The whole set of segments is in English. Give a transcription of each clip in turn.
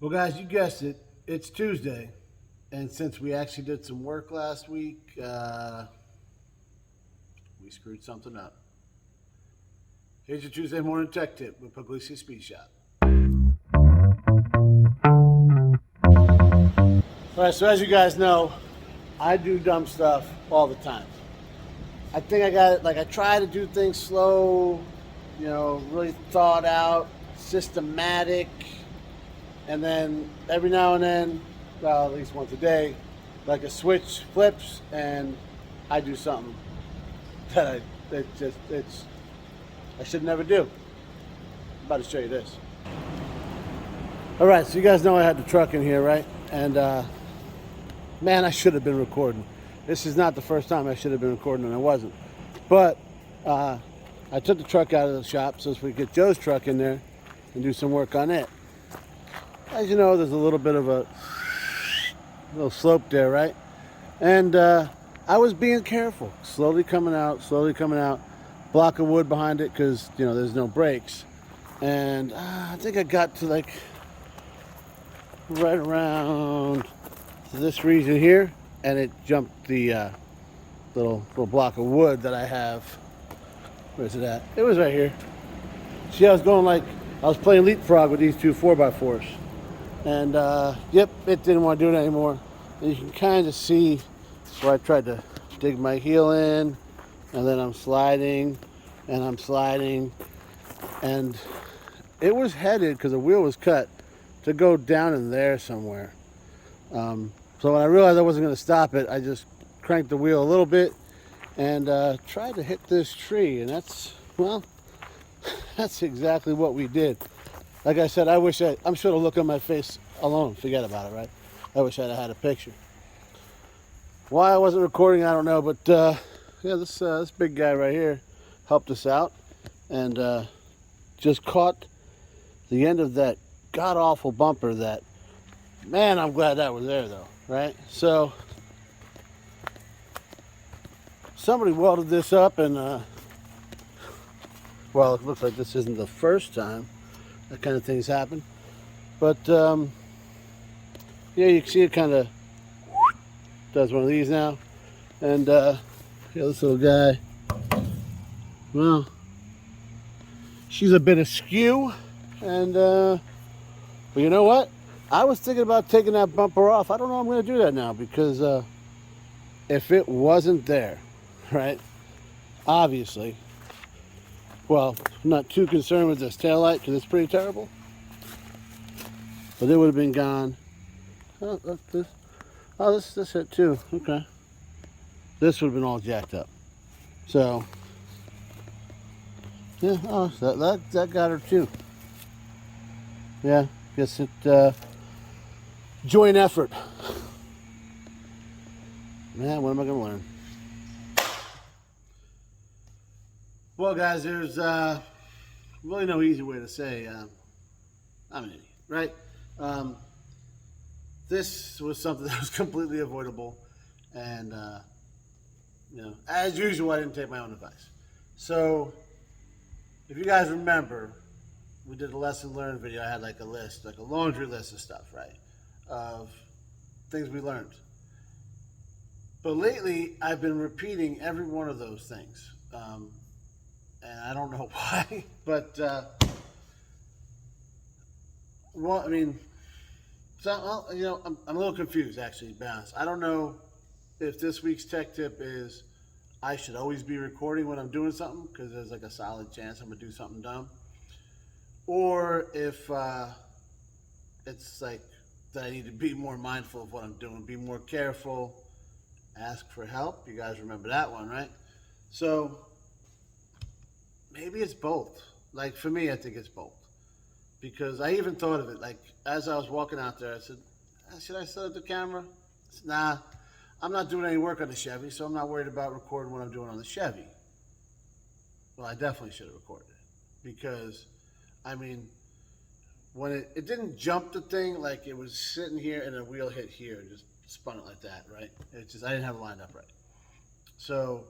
Well, guys, you guessed it. It's Tuesday. And since we actually did some work last week, we screwed something up. Here's your Tuesday morning tech tip with Pugliese Speed Shop. All right, so as you guys know, I do dumb stuff all the time. I think I got it, like I try to do things slow, really thought out, systematic, and then every now and then, well, at least once a day, like a switch flips and I do something that I should never do. I'm about to show you this. All right, so you guys know I had the truck in here, right? And man, I should have been recording. This is not the first time I should have been recording, and I wasn't. But I took the truck out of the shop so we could get Joe's truck in there and do some work on it. As you know, there's a little bit of a little slope there, right? And I was being careful, slowly coming out, block of wood behind it because, there's no brakes. And I think I got to like right around this region here, and it jumped the little block of wood that I have. Where's it at? It was right here. See, I was playing leapfrog with these two 4x4s. And yep, it didn't want to do it anymore. And you can kind of see where I tried to dig my heel in, and then I'm sliding, and it was headed, because the wheel was cut, to go down in there somewhere. So when I realized I wasn't going to stop it, I just cranked the wheel a little bit and tried to hit this tree, and that's exactly what we did. Like I said, I'm sure the look on my face alone, forget about it, right? I wish I'd have had a picture. Why I wasn't recording, I don't know, but yeah, this big guy right here helped us out and just caught the end of that god-awful bumper that, man, I'm glad that was there though, right? So somebody welded this up, and well, it looks like this isn't the first time that kind of things happen, but yeah, you can see it kind of does one of these now, and yeah, this little guy, well, she's a bit askew, and but you know what? I was thinking about taking that bumper off. I don't know if I'm going to do that now, because if it wasn't there, right, obviously, well, I'm not too concerned with this taillight because it's pretty terrible, but it would have been gone. Oh, this hit too. Okay. This would have been all jacked up. So, yeah, oh, that got her too. Yeah, guess it, joint effort. Man, what am I going to learn? Well, guys, there's really no easy way to say I'm an idiot, right? This was something that was completely avoidable, and as usual, I didn't take my own advice. So, if you guys remember, we did a lesson learned video. I had like a list, like a laundry list of stuff, right, of things we learned. But lately, I've been repeating every one of those things. And I don't know why, but well, I mean, so I'm a little confused, actually, to be honest. I don't know if this week's tech tip is I should always be recording when I'm doing something, because there's like a solid chance I'm gonna do something dumb, or if it's like that I need to be more mindful of what I'm doing, be more careful, ask for help. You guys remember that one, right? So maybe it's both. Like, for me, I think it's both. Because I even thought of it, like, as I was walking out there, I said, should I set up the camera? I said, nah, I'm not doing any work on the Chevy, so I'm not worried about recording what I'm doing on the Chevy. Well, I definitely should have recorded it. Because, I mean, when it didn't jump the thing, like it was sitting here and a wheel hit here and just spun it like that, right? It's just, I didn't have it lined up right. So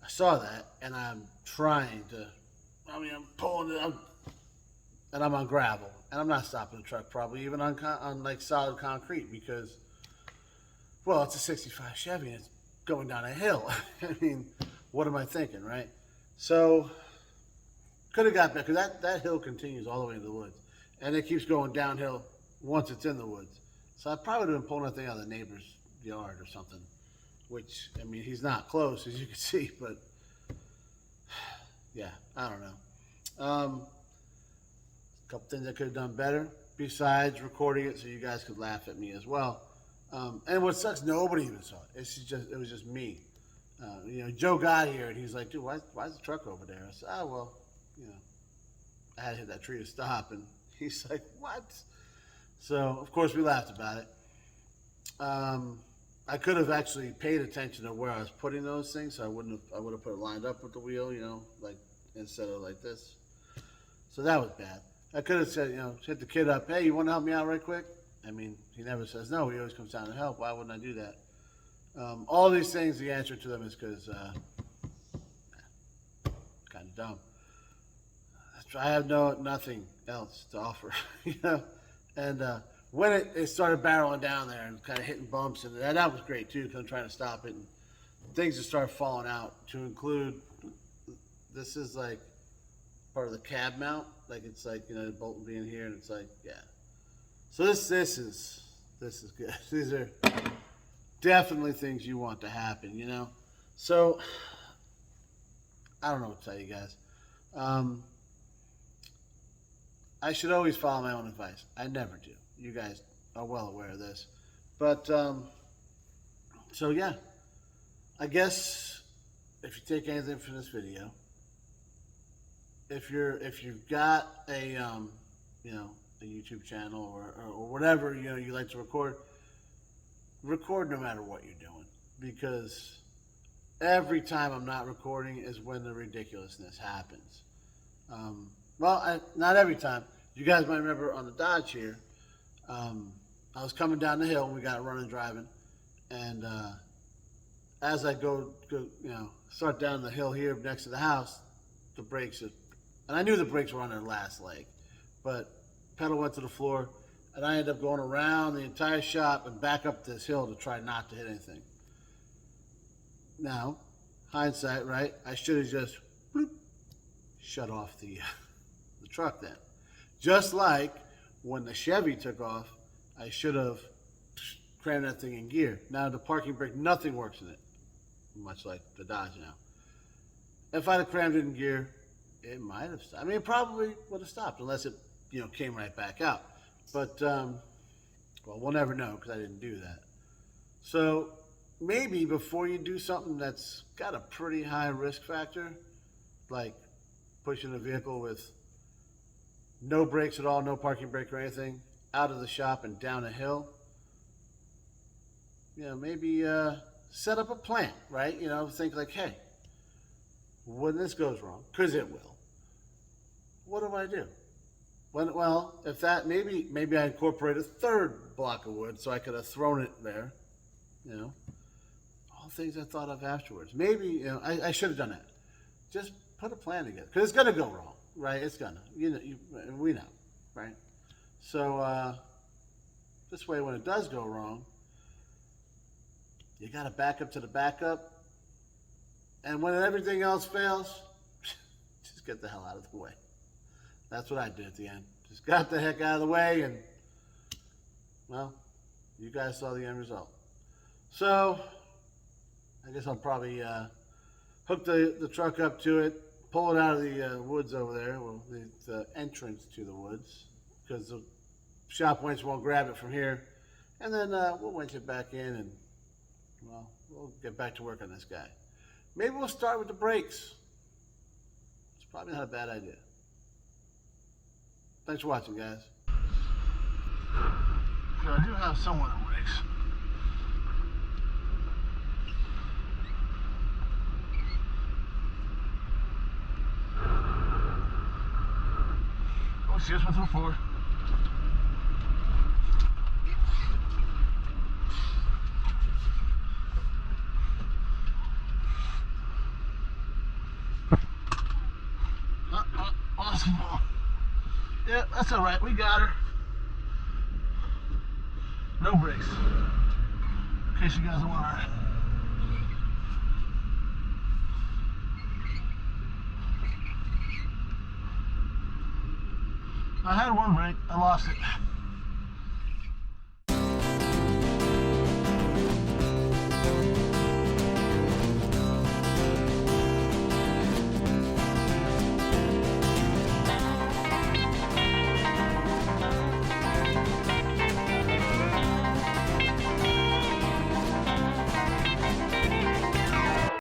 I saw that, and I'm trying to, I'm pulling it, I'm and I'm on gravel, and I'm not stopping the truck probably even on like solid concrete because, well, it's a '65 Chevy and it's going down a hill. I mean, what am I thinking, right? So could have got back because that hill continues all the way into the woods, and it keeps going downhill once it's in the woods. So I probably would have been pulling that thing out of the neighbor's yard or something. Which, I mean, he's not close as you can see, but yeah, I don't know. A couple things I could have done better besides recording it so you guys could laugh at me as well. And what sucks, nobody even saw it. It was just me. Joe got here and he's like, dude, why's the truck over there? I said, well, I had to hit that tree to stop. And he's like, what? So, of course, we laughed about it. I could have actually paid attention to where I was putting those things, so I would have put it lined up with the wheel, like instead of like this. So that was bad. I could have said, hit the kid up, hey, you want to help me out right quick? I mean, he never says no. He always comes down to help. Why wouldn't I do that? All these things, the answer to them is because kind of dumb. I have nothing else to offer, and when it started barreling down there and kind of hitting bumps, and that was great too, because I'm trying to stop it, and things just started falling out. To include, this is like part of the cab mount, like it's like the bolt being here, and it's like So this is good. These are definitely things you want to happen, So I don't know what to tell you guys. I should always follow my own advice. I never do. You guys are well aware of this. But, so yeah. I guess if you take anything from this video, if you've got a YouTube channel or whatever, you like to record no matter what you're doing. Because every time I'm not recording is when the ridiculousness happens. Not every time. You guys might remember on the Dodge here, I was coming down the hill and we got running driving, and as I go start down the hill here next to the house, the brakes, and I knew the brakes were on their last leg, but pedal went to the floor, and I ended up going around the entire shop and back up this hill to try not to hit anything. Now, hindsight, right? I should have just shut off the truck then. Just like when the Chevy took off, I should have crammed that thing in gear. Now the parking brake, nothing works in it, much like the Dodge now. If I'd have crammed it in gear, it might have stopped. I mean, it probably would have stopped unless it, came right back out. But, we'll never know because I didn't do that. So maybe before you do something that's got a pretty high risk factor, like pushing a vehicle with no brakes at all, no parking brake or anything, out of the shop and down a hill, maybe set up a plan, right? Think like, hey, when this goes wrong, because it will, what do I do? If that, maybe I incorporate a third block of wood so I could have thrown it there, all things I thought of afterwards. Maybe, I should have done that. Just put a plan together, because it's going to go wrong, right? It's going to, we know, right? So, this way, when it does go wrong, you got to back up to the backup. And when everything else fails, just get the hell out of the way. That's what I did at the end. Just got the heck out of the way, and, well, you guys saw the end result. So, I guess I'll probably hook the truck up to it, pull it out of the woods over there, the entrance to the woods, because the shop winch won't grab it from here. And then we'll winch it back in, and, we'll get back to work on this guy. Maybe we'll start with the brakes. It's probably not a bad idea. Thanks for watching, guys. So I do have someone in brakes. Oh, see, this went through 4. Basketball. Yeah, that's all right. We got her. No brakes. In case you guys are wondering. I had one brake. I lost it.